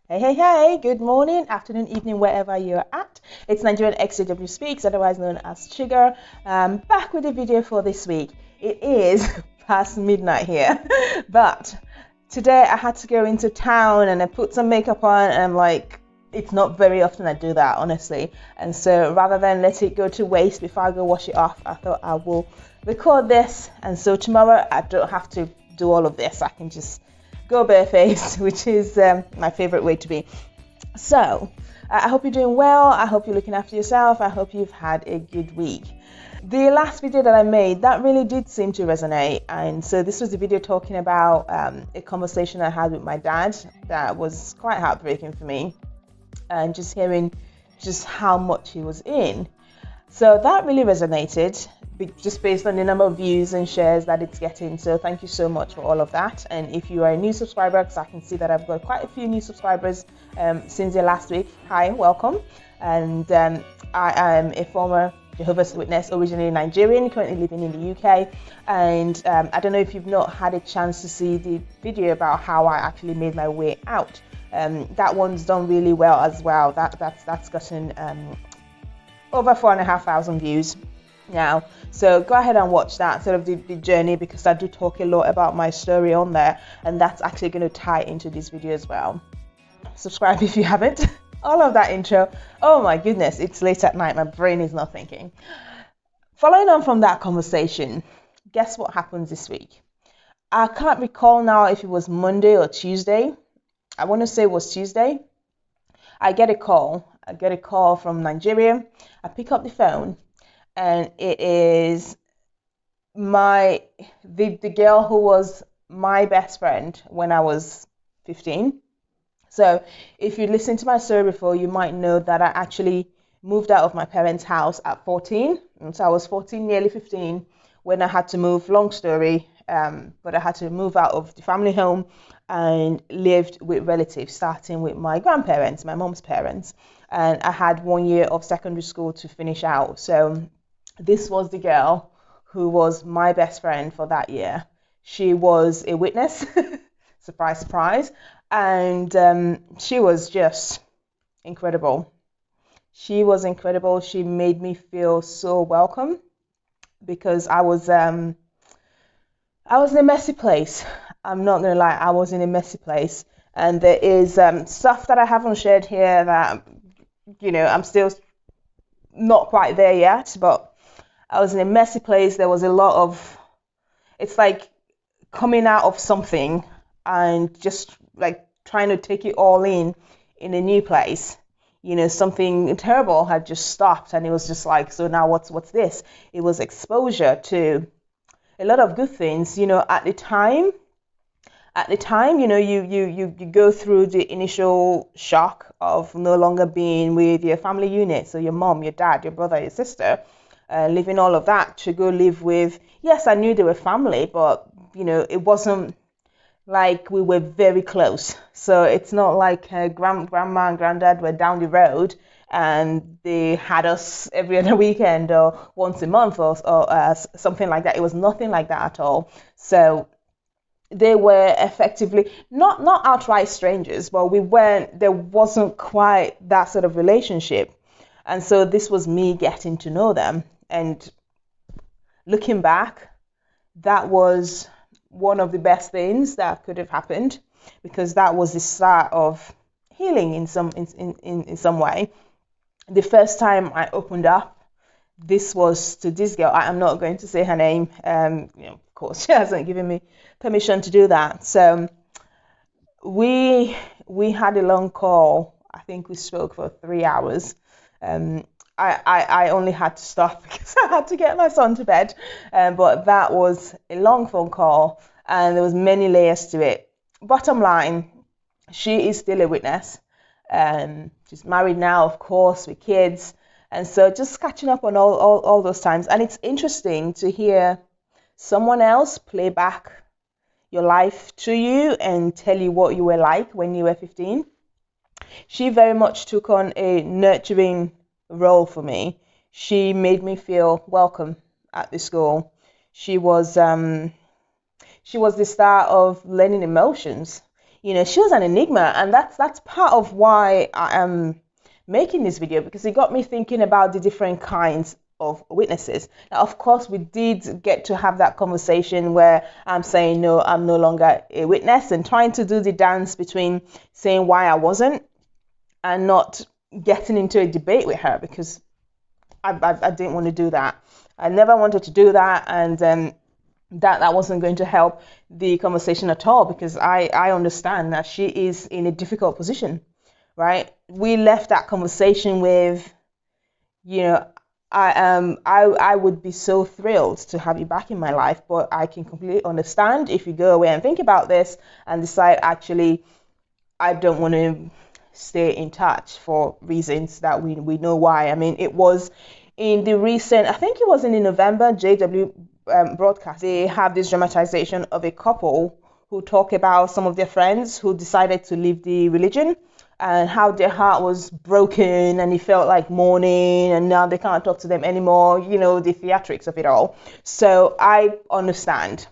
Hey, good morning, afternoon, evening, wherever you're at. It's Nigerian XJW Speaks, otherwise known as Sugar. Back with a video for this week. It is past midnight here, but today I had to go into town and I put some makeup on, and I'm like, it's not very often I do that, honestly. And so rather than let it go to waste before I go wash it off, I thought I will record this. And so tomorrow I don't have to do all of this. I can just go barefaced, which is my favorite way to be. So I hope you're doing well. I hope you're looking after yourself. I hope you've had a good week. The last video that I made, that really did seem to resonate, and so this was a video talking about a conversation I had with my dad that was quite heartbreaking for me, and just hearing just how much he was in. So that really resonated, just based on the number of views and shares that it's getting. So thank you so much for all of that. And if you are a new subscriber, because I can see that I've got quite a few new subscribers since the last week, hi, welcome. And I am a former Jehovah's Witness, originally Nigerian, currently living in the UK. And I don't know if you've not had a chance to see the video about how I actually made my way out. That one's done really well as well. That's gotten over 4,500 views now. So go ahead and watch that, sort of the journey, because I do talk a lot about my story on there, and that's actually going to tie into this video as well. Subscribe if you haven't. All of that intro. Oh my goodness, it's late at night. My brain is not thinking. Following on from that conversation, guess what happens this week? I can't recall now if it was Monday or Tuesday. I want to say it was Tuesday. I get a call from Nigeria. I pick up the phone, and it is the girl who was my best friend when I was 15. So if you listened to my story before, you might know that I actually moved out of my parents' house at 14. And so I was 14, nearly 15, when I had to move. Long story, but I had to move out of the family home and lived with relatives, starting with my grandparents, my mom's parents. And I had 1 year of secondary school to finish out. So this was the girl who was my best friend for that year. She was a witness, surprise, surprise. And she was just incredible. She was incredible. She made me feel so welcome, because I was in a messy place. I'm not gonna lie, I was in a messy place, and there is stuff that I haven't shared here that, I'm still not quite there yet. But I was in a messy place. There was a lot of, it's like coming out of something and just like trying to take it all in a new place. Something terrible had just stopped, and it was just like, so now what's this? It was exposure to a lot of good things. At the time, you go through the initial shock of no longer being with your family unit, so your mom, your dad, your brother, your sister, leaving all of that to go live with, yes, I knew they were family, but it wasn't like we were very close. So it's not like grandma and granddad were down the road and they had us every other weekend or once a month or something like that. It was nothing like that at all. So they were effectively not outright strangers, but there wasn't quite that sort of relationship. And so this was me getting to know them. And looking back, that was one of the best things that could have happened, because that was the start of healing in some way. The first time I opened up, this was to this girl. I'm not going to say her name. Of course, she hasn't given me permission to do that. So we had a long call. I think we spoke for 3 hours. I only had to stop because I had to get my son to bed. But that was a long phone call, and there was many layers to it. Bottom line, she is still a witness. She's married now, of course, with kids. And so just catching up on all those times. And it's interesting to hear someone else play back your life to you and tell you what you were like when you were 15. She very much took on a nurturing role for me. She made me feel welcome at the school. She was the start of learning emotions. she was an enigma, and that's part of why I am making this video, because it got me thinking about the different kinds of witnesses. Now, of course, we did get to have that conversation where I'm saying, no, I'm no longer a witness, and trying to do the dance between saying why I wasn't and not getting into a debate with her, because I didn't want to do that. I never wanted to do that, and that wasn't going to help the conversation at all, because I understand that she is in a difficult position, right? We left that conversation with, I would be so thrilled to have you back in my life, but I can completely understand if you go away and think about this and decide, actually, I don't want to stay in touch for reasons that we know why. I mean, it was in the recent, I think it was in the November JW broadcast, they have this dramatization of a couple who talk about some of their friends who decided to leave the religion and how their heart was broken and it felt like mourning, and now they can't talk to them anymore, the theatrics of it all. So I understand.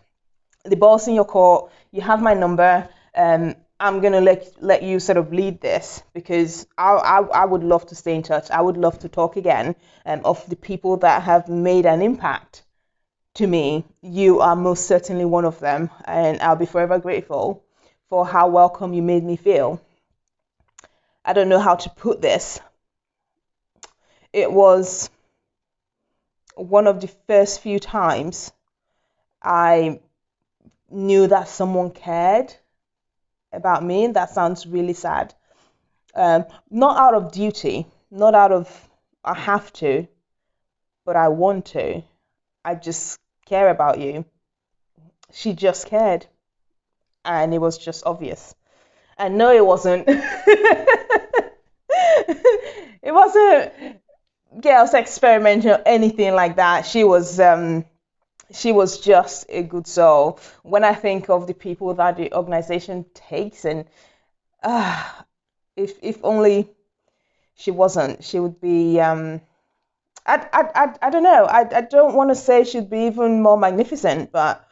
The ball's in your court. You have my number. I'm going to let you sort of lead this, because I would love to stay in touch. I would love to talk again of the people that have made an impact to me. You are most certainly one of them, and I'll be forever grateful for how welcome you made me feel. I don't know how to put this. It was one of the first few times I knew that someone cared about me. That sounds really sad. Not out of duty, not out of I have to, but I want to. I just care about you. She just cared, and it was just obvious. And no, it wasn't. It wasn't girls experiment or anything like that. She was just a good soul. When I think of the people that the organization takes, and if only she wasn't, she would be I don't know. I don't want to say she'd be even more magnificent, but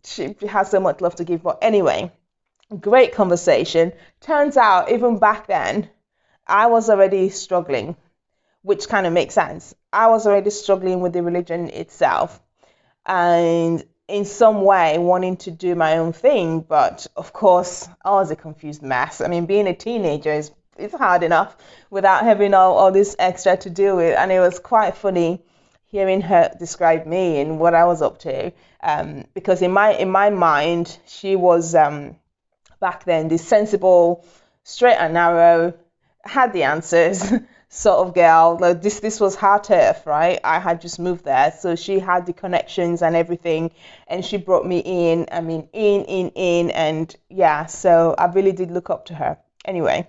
she has so much love to give. But anyway, great conversation. Turns out even back then, I was already struggling, which kind of makes sense. I was already struggling with the religion itself, and in some way wanting to do my own thing. But of course, I was a confused mess. I mean, being a teenager it's hard enough without having all this extra to deal with. And it was quite funny hearing her describe me and what I was up to, because in my mind, she was back then the sensible, straight and narrow, had the answers sort of girl. Like this was her turf, right? I had just moved there, so she had the connections and everything, and she brought me in. I mean, in, and yeah. So I really did look up to her. Anyway,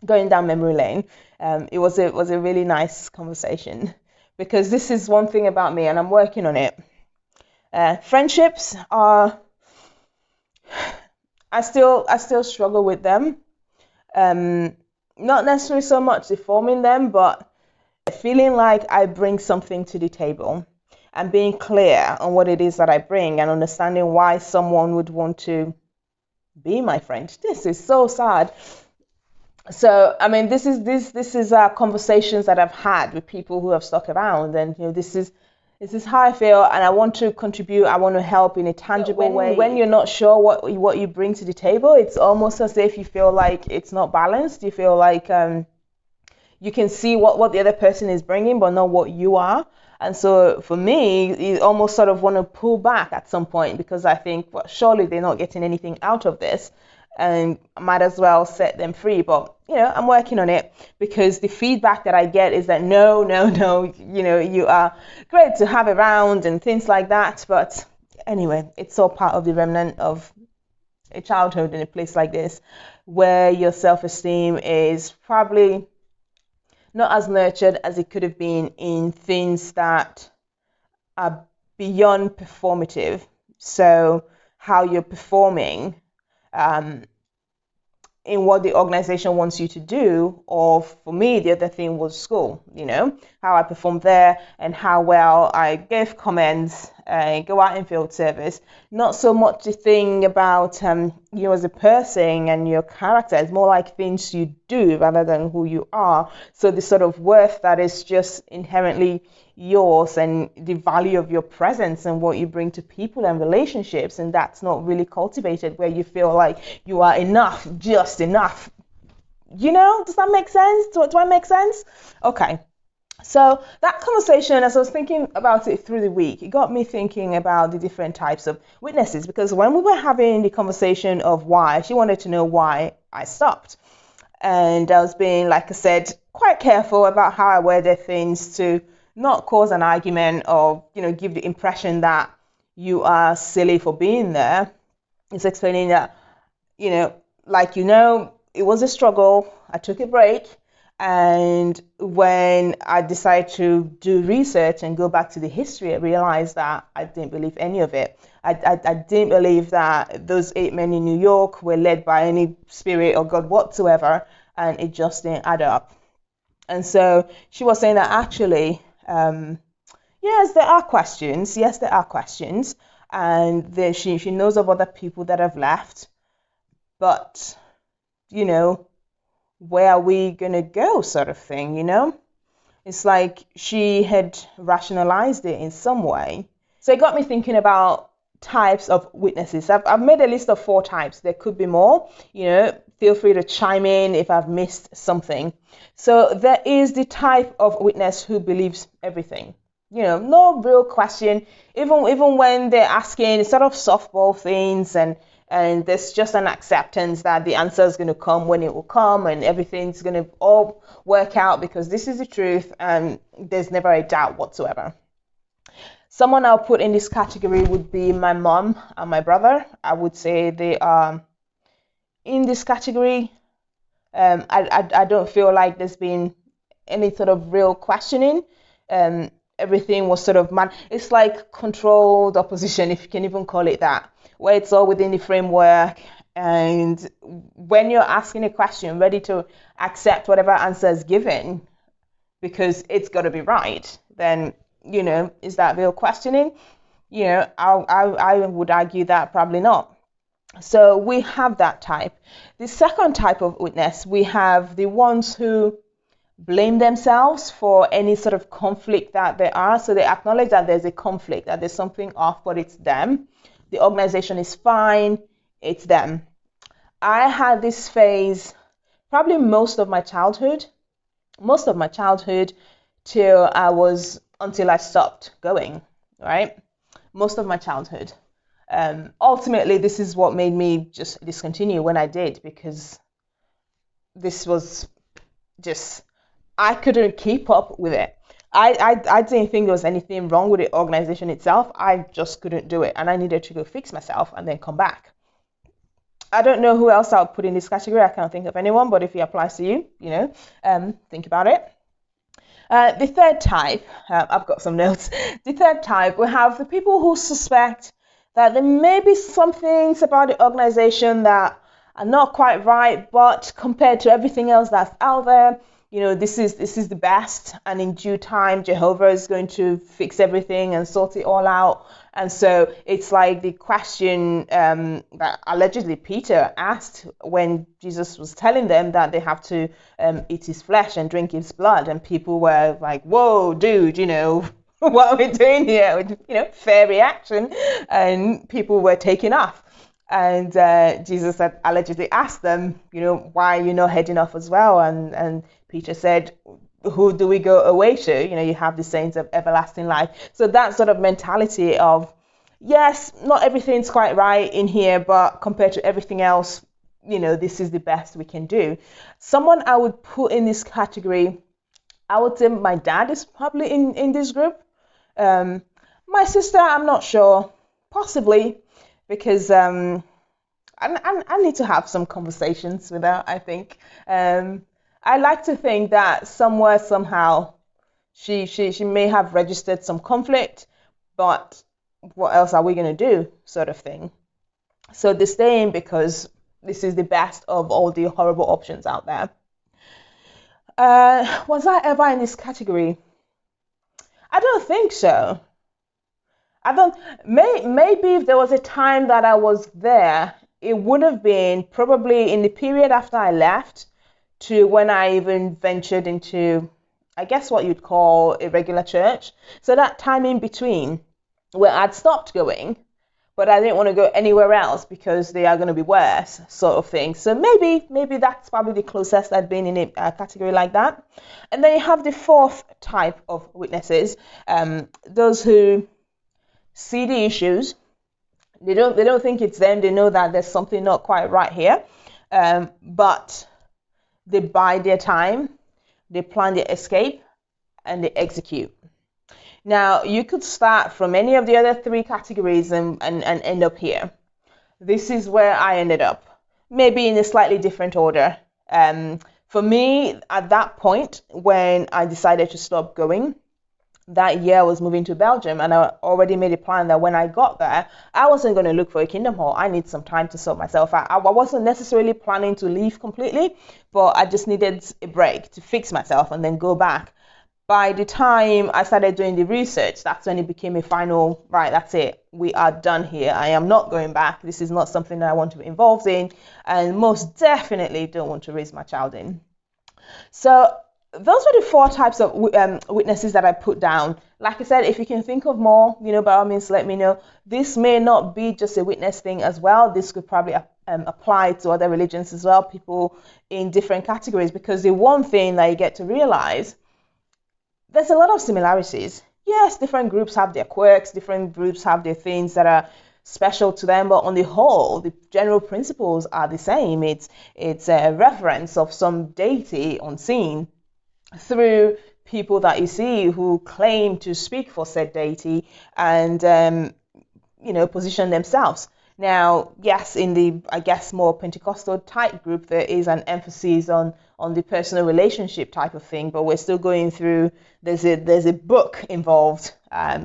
going down memory lane, it was a really nice conversation, because this is one thing about me, and I'm working on it. Friendships are, I still struggle with them. Not necessarily so much forming them, but feeling like I bring something to the table and being clear on what it is that I bring, and understanding why someone would want to be my friend. This is so sad. So, I mean, this is conversations that I've had with people who have stuck around, and this is how I feel, and I want to contribute. I want to help in a tangible way. When you're not sure what you bring to the table, it's almost as if you feel like it's not balanced. You feel like you can see what the other person is bringing, but not what you are. And so for me, you almost sort of want to pull back at some point, because I think, well, surely they're not getting anything out of this, and I might as well set them free. But I'm working on it, because the feedback that I get is that no, you are great to have around and things like that. But anyway, it's all part of the remnant of a childhood in a place like this, where your self-esteem is probably not as nurtured as it could have been in things that are beyond performative. So how you're performing in what the organization wants you to do, or for me, the other thing was school, how I performed there and how well I gave comments go out in field service, not so much the thing about you as a person and your character. It's more like things you do rather than who you are. So the sort of worth that is just inherently yours, and the value of your presence and what you bring to people and relationships, and that's not really cultivated, where you feel like you are enough, just enough. Does that make sense? Do I make sense? Okay. So that conversation, as I was thinking about it through the week, it got me thinking about the different types of witnesses, because when we were having the conversation of why, she wanted to know why I stopped. And I was being, like I said, quite careful about how I worded things to not cause an argument or, give the impression that you are silly for being there. It's explaining that, it was a struggle. I took a break. And when I decided to do research and go back to the history, I realized that I didn't believe any of it. I didn't believe that those 8 men in New York were led by any spirit or God whatsoever, and it just didn't add up. And so she was saying that actually, yes, there are questions. Yes, there are questions. And she knows of other people that have left. But, where are we going to go, sort of thing, It's like she had rationalized it in some way. So it got me thinking about types of witnesses. I've made a list of 4 types. There could be more, feel free to chime in if I've missed something. So there is the type of witness who believes everything. No real question, even when they're asking sort of softball things, and there's just an acceptance that the answer is going to come when it will come, and everything's going to all work out because this is the truth, and there's never a doubt whatsoever. Someone I'll put in this category would be my mom and my brother. I would say they are in this category. I don't feel like there's been any sort of real questioning. Everything was sort of it's like controlled opposition, if you can even call it that, where it's all within the framework, and when you're asking a question, ready to accept whatever answer is given because it's got to be right, then is that real questioning? I would argue that probably not. So we have that type. The second type of witness, we have the ones who blame themselves for any sort of conflict that there are. So they acknowledge that there's a conflict, that there's something off, but it's them. The organization is fine, it's them. I had this phase probably most of my childhood till until I stopped going, right? Most of my childhood. Ultimately, this is what made me just discontinue when I did, because this was just, I couldn't keep up with it. I didn't think there was anything wrong with the organization itself. I just couldn't do it, and I needed to go fix myself and then come back. I don't know who else I'll put in this category. I can't think of anyone, but if it applies to you, think about it. The third type, I've got some notes. The third type, we have the people who suspect that there may be some things about the organization that are not quite right, but compared to everything else that's out there, this is the best, and in due time Jehovah is going to fix everything and sort it all out. And so it's like the question that allegedly Peter asked when Jesus was telling them that they have to eat his flesh and drink his blood, and people were like, whoa, dude, what are we doing here? Fair reaction, and people were taken off. And Jesus had allegedly asked them, why are you not heading off as well? And Peter said, who do we go away to? You have the saints of everlasting life. So that sort of mentality of, yes, not everything's quite right in here, but compared to everything else, this is the best we can do. Someone I would put in this category, I would say my dad is probably in this group. My sister, I'm not sure, possibly, because I need to have some conversations with her, I think. I like to think that somewhere, somehow, she may have registered some conflict, but what else are we going to do, sort of thing. So they're staying because this is the best of all the horrible options out there. Was I ever in this category? I don't think so. I don't, maybe if there was a time that I was there, it would have been probably in the period after I left to when I even ventured into, I guess what you'd call a regular church. So that time in between where I'd stopped going, but I didn't want to go anywhere else because they are going to be worse, sort of thing. So maybe that's probably the closest I'd been in a category like that. And then you have the fourth type of witnesses, those who see the issues. They don't think it's them. They know that there's something not quite right here, but they bide their time, they plan their escape, and they execute. Now, you could start from any of the other three categories and end up here. This is where I ended up, maybe in a slightly different order. For me, at that point, when I decided to stop going, that year I was moving to Belgium, and I already made a plan that when I got there, I wasn't going to look for a kingdom hall. I need some time to sort myself out. I wasn't necessarily planning to leave completely, but I just needed a break to fix myself and then go back. By the time I started doing the research, that's when it became a final, right, that's it. We are done here. I am not going back. This is not something that I want to be involved in, and most definitely don't want to raise my child in. So those were the four types of witnesses that I put down. Like I said, if you can think of more, by all means, let me know. This may not be just a witness thing as well. This could probably apply to other religions as well, people in different categories, because the one thing that you get to realize, there's a lot of similarities. Yes, different groups have their quirks, different groups have their things that are special to them, but on the whole, the general principles are the same. It's a reference of some deity unseen through people that you see who claim to speak for said deity and position themselves. Now, yes, in the, I guess, more Pentecostal type group, there is an emphasis on the personal relationship type of thing, but we're still going through, there's a book involved,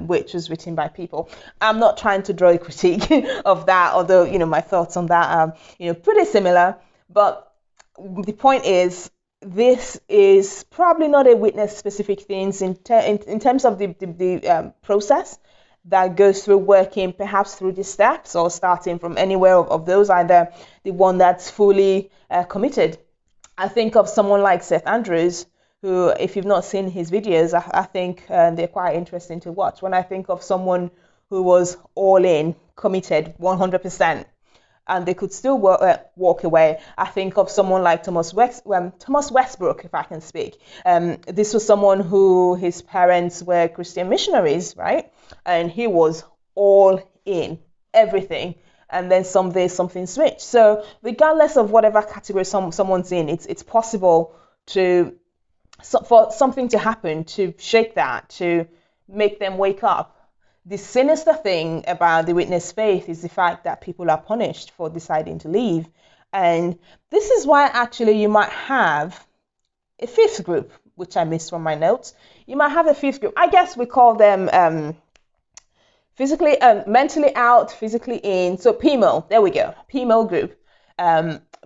which was written by people. I'm not trying to draw a critique of that, although, my thoughts on that are, pretty similar. But the point is, this is probably not a witness-specific thing in terms of the process that goes through working perhaps through the steps or starting from anywhere of those, either the one that's fully committed. I think of someone like Seth Andrews, who, if you've not seen his videos, I think they're quite interesting to watch. When I think of someone who was all in, committed 100%, and they could still walk away, I think of someone like Thomas Westbrook, if I can speak. This was someone who his parents were Christian missionaries, right? And he was all in, everything. And then someday something switched. So regardless of whatever category someone's in, it's possible for something to happen, to shake that, to make them wake up. The sinister thing about the witness faith is the fact that people are punished for deciding to leave. And this is why actually you might have a fifth group, which I missed from my notes. You might have a fifth group. I guess we call them mentally out, physically in. So PMO, there we go, PMO group.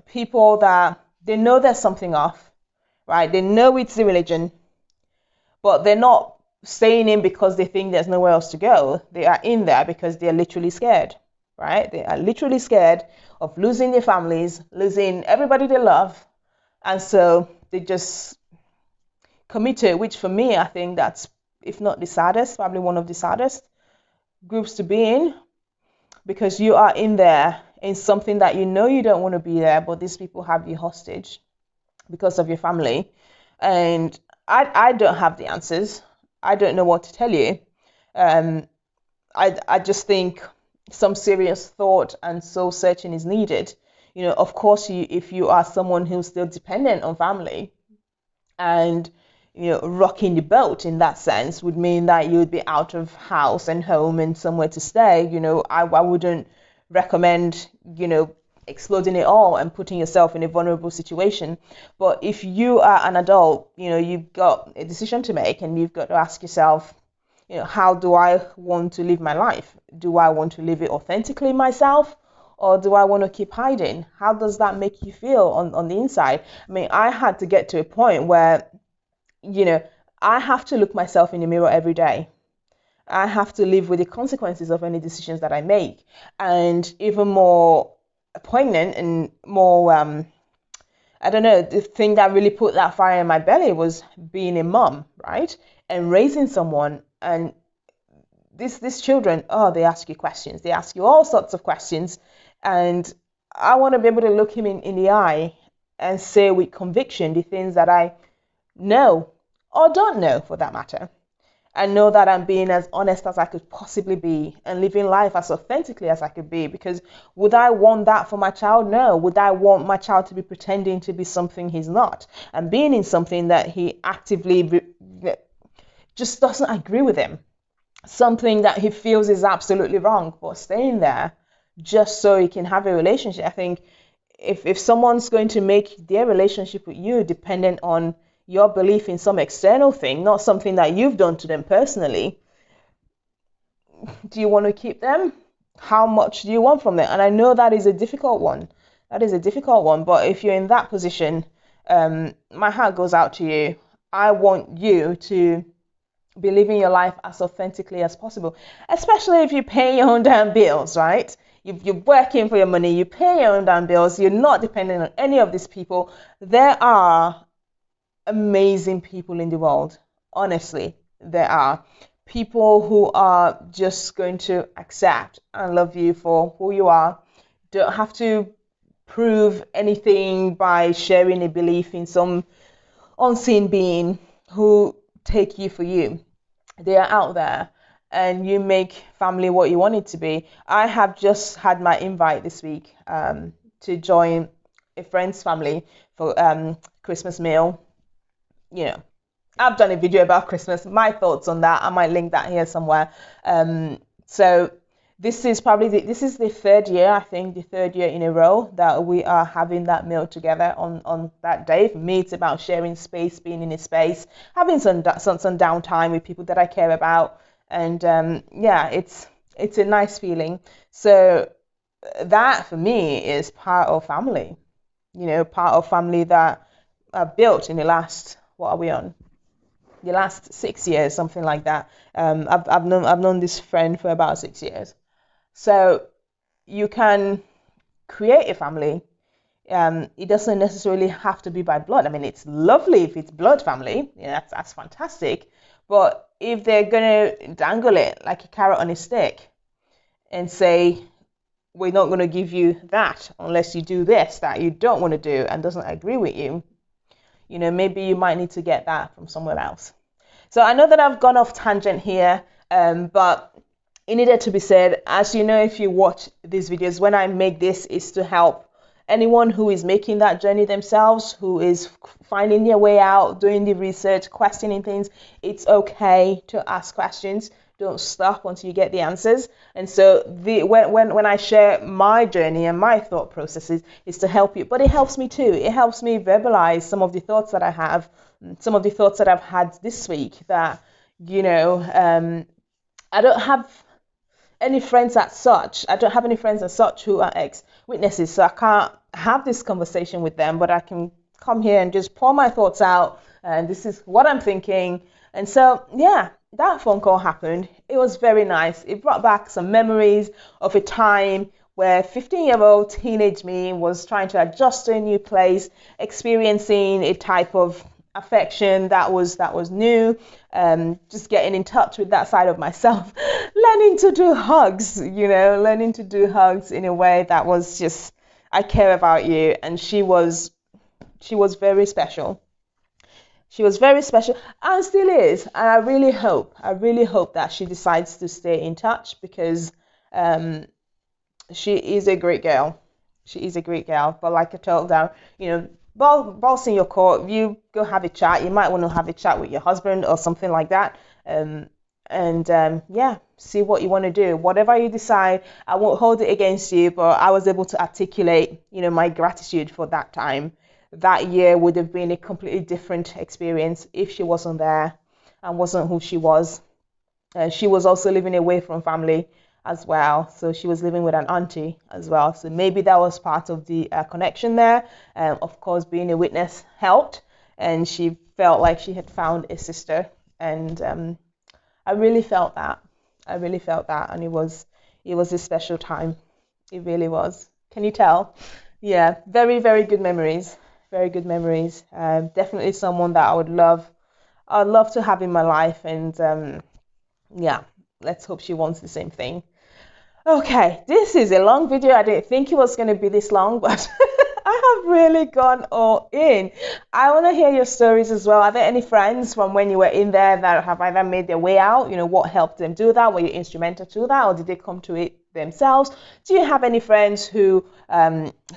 People that they know there's something off, right? They know it's the religion, but they're not staying in because they think there's nowhere else to go. They are in there because they're literally scared, right? They are literally scared of losing their families, losing everybody they love. And so they just commit to it, which for me, I think that's, if not the saddest, probably one of the saddest groups to be in, because you are in there in something that you know you don't want to be there, but these people have you hostage because of your family. And I don't have the answers. I don't know what to tell you. I just think some serious thought and soul searching is needed. Of course, if you are someone who's still dependent on family, and rocking the boat in that sense would mean that you would be out of house and home and somewhere to stay. I wouldn't recommend exploding it all and putting yourself in a vulnerable situation. But if you are an adult, you've got a decision to make, and you've got to ask yourself, how do I want to live my life? Do I want to live it authentically myself, or do I want to keep hiding? How does that make you feel on the inside? I mean, I had to get to a point where, I have to look myself in the mirror every day. I have to live with the consequences of any decisions that I make. And even more poignant and more, I don't know, the thing that really put that fire in my belly was being a mom, right? And raising someone. And these children, oh, they ask you questions. They ask you all sorts of questions. And I want to be able to look him in the eye and say with conviction the things that I know or don't know, for that matter. And know that I'm being as honest as I could possibly be and living life as authentically as I could be. Because would I want that for my child? No. Would I want my child to be pretending to be something he's not and being in something that he actively just doesn't agree with him? Something that he feels is absolutely wrong, but staying there just so he can have a relationship. I think if someone's going to make their relationship with you dependent on your belief in some external thing, not something that you've done to them personally, do you want to keep them? How much do you want from them? And I know that is a difficult one. That is a difficult one. But if you're in that position, my heart goes out to you. I want you to be living your life as authentically as possible, especially if you pay your own damn bills, right? You're working for your money, you pay your own damn bills, you're not dependent on any of these people. There are amazing people in the world. Honestly, there are people who are just going to accept and love you for who you are. Don't have to prove anything by sharing a belief in some unseen being who take you for you. They are out there, and you make family what you want it to be. I have just had my invite this week to join a friend's family for Christmas meal. You know, I've done a video about Christmas, my thoughts on that. I might link that here somewhere. So this is probably this is the third year, I think, the third year in a row that we are having that meal together on that day. For me, it's about sharing space, being in a space, having some downtime with people that I care about, and yeah, it's a nice feeling. So that for me is part of family, part of family that I've built in the last, what are we on? The last 6 years, something like that. I've known this friend for about 6 years. So you can create a family. It doesn't necessarily have to be by blood. I mean, it's lovely if it's blood family. That's fantastic. But if they're going to dangle it like a carrot on a stick and say, we're not going to give you that unless you do this that you don't want to do and doesn't agree with you, maybe you might need to get that from somewhere else. So I know that I've gone off tangent here, but it needed to be said. As you know, if you watch these videos, when I make this, is to help anyone who is making that journey themselves, who is finding their way out, doing the research, questioning things. It's okay to ask questions. Don't stop until you get the answers. And so when I share my journey and my thought processes, is to help you. But it helps me too. It helps me verbalize some of the thoughts that I have, some of the thoughts that I've had this week that, I don't have any friends as such. I don't have any friends as such who are ex-witnesses, so I can't have this conversation with them, but I can come here and just pour my thoughts out, and this is what I'm thinking. And so, yeah, that phone call happened. It was very nice. It brought back some memories of a time where 15-year-old teenage me was trying to adjust to a new place, experiencing a type of affection that was new, just getting in touch with that side of myself, learning to do hugs in a way that was just, I care about you. And she was very special. She was very special and still is. And I really hope that she decides to stay in touch, because she is a great girl. She is a great girl. But like I told her, balls in your court, you go have a chat. You might want to have a chat with your husband or something like that. Yeah, see what you want to do. Whatever you decide, I won't hold it against you, but I was able to articulate, my gratitude for that time. That year would have been a completely different experience if she wasn't there and wasn't who she was. She was also living away from family as well. So she was living with an auntie as well. So maybe that was part of the connection there. Of course, being a witness helped, and she felt like she had found a sister. And I really felt that. I really felt that, and it was a special time. It really was. Can you tell? Yeah, very, very good memories. Very good memories. Definitely someone that I'd love to have in my life, and yeah, let's hope she wants the same thing. Okay, this is a long video. I didn't think it was going to be this long, but I have really gone all in. I want to hear your stories as well. Are there any friends from when you were in there that have either made their way out? You know, what helped them do that? Were you instrumental to that, or did they come to it themselves? Do you have any friends who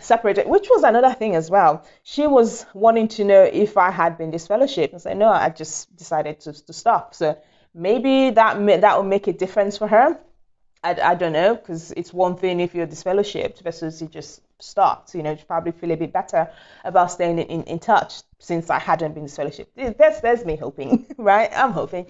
separated? Which was another thing as well. She was wanting to know if I had been disfellowshipped. I said, no, I just decided to stop. So maybe that will make a difference for her. I don't know, because it's one thing if you're disfellowshipped versus you just stopped. You know, you probably feel a bit better about staying in touch since I hadn't been disfellowshipped. There's me hoping, right? I'm hoping.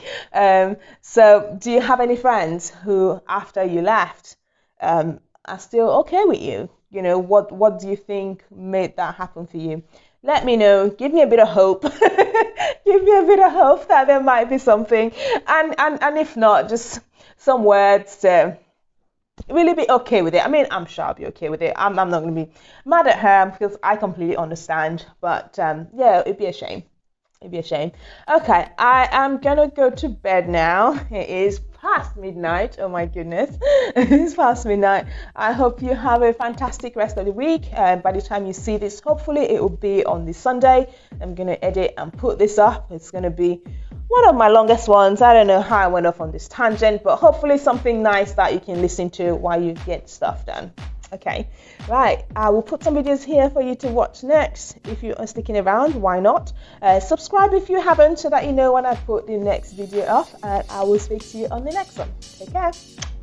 So do you have any friends who, after you left, are still okay with you? You know, what do you think made that happen for you? Let me know. Give me a bit of hope. Give me a bit of hope that there might be something. And if not, just some words to really be okay with it. I mean, I'm sure I'll be okay with it. I'm not going to be mad at her because I completely understand. But yeah, it'd be a shame. It'd be a shame. Okay, I am going to go to bed now. It is past midnight. Oh my goodness. It's past midnight. I hope you have a fantastic rest of the week. By the time you see this, hopefully it will be on this Sunday. I'm going to edit and put this up. It's going to be one of my longest ones. I don't know how I went off on this tangent, but hopefully something nice that you can listen to while you get stuff done. Okay, right. I will put some videos here for you to watch next. If you are sticking around, why not? Subscribe if you haven't, so that you know when I put the next video up. And I will speak to you on the next one. Take care.